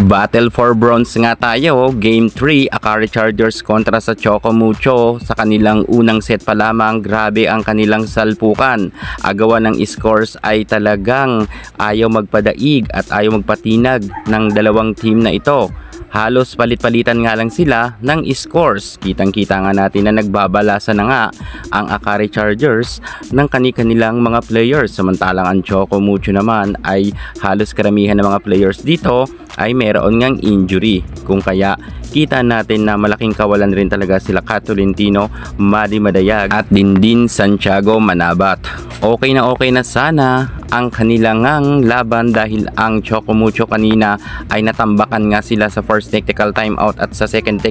Battle for Bronze nga tayo, Game 3, Akari Chargers kontra sa Choco Mucho. Sa kanilang unang set pa lamang, grabe ang kanilang salpukan. Agawan ng scores ay talagang ayaw magpadaig at ayaw magpatinag ng dalawang team na ito. Halos palit-palitan nga lang sila ng scores. Kitang-kita nga natin na nagbabalasa na nga ang Akari Chargers ng kani-kanilang mga players. Samantalang ang Choco Mucho naman ay halos karamihan ng mga players dito ay meron ngang injury. Kung kaya kita natin na malaking kawalan rin talaga sila Kat Tolentino, Madi Madayag at Dindin Santiago Manabat. Okay na sana ang kanilang laban dahil ang Choco Mucho kanina ay natambakan nga sila sa first technical timeout at sa second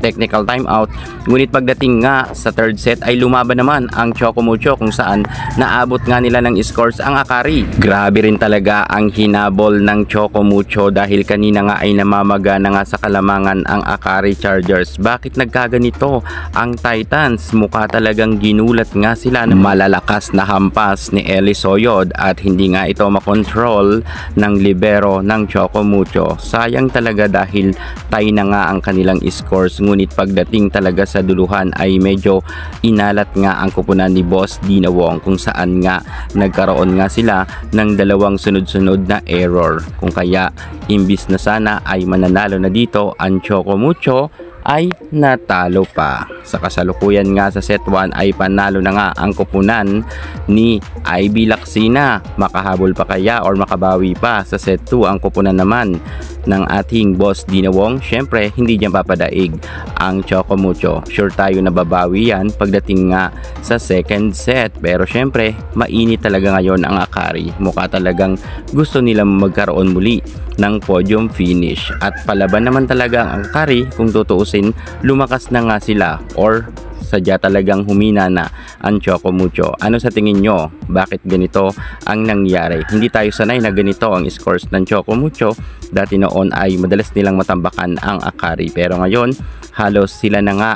technical timeout. Ngunit pagdating nga sa third set ay lumaban naman ang Choco Mucho kung saan naabot nga nila ng scores ang Akari. Grabe rin talaga ang hinabol ng Choco Mucho dahil kanina nga ay namamaga na nga sa kalamangan ang Akari Chargers. Bakit nagkaganito ang Titans? Mukha talagang ginulat nga sila ng malalakas na hampas ni Eli Soyod at hindi nga ito makontrol ng libero ng Choco Mucho. Sayang talaga dahil tie na nga ang kanilang scores, ngunit pagdating talaga sa duluhan ay medyo inalat nga ang kupunan ni Boss Dina Wong kung saan nga nagkaroon nga sila ng dalawang sunod-sunod na error. Kung kaya imbis na sana ay mananalo na dito, ang Choco Mucho ay natalo pa. Sa kasalukuyan nga sa set 1 ay panalo na nga ang kupunan ni Ivy Laksina. Makahabol pa kaya or makabawi pa sa set 2 ang kupunan naman ng ating Boss Dina Wong? Syempre hindi niya papadaig ang Choco Mucho. Sure tayo na babawi yan pagdating nga sa second set. Pero syempre mainit talaga ngayon ang Akari. Mukha talagang gusto nilang magkaroon muli ng podium finish at palaban naman talaga ang Akari. Kung tutuusin, lumakas na nga sila or sadya talagang humina na ang Choco Mucho. Ano sa tingin nyo? Bakit ganito ang nangyari? Hindi tayo sanay na ganito ang scores ng Choco Mucho. Dati noon ay madalas nilang matambakan ang Akari, pero ngayon halos sila na nga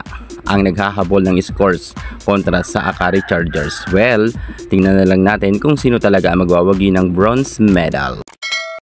ang naghahabol ng scores kontra sa Akari Chargers. Well, tingnan na lang natin kung sino talaga ang magwawagi ng bronze medal.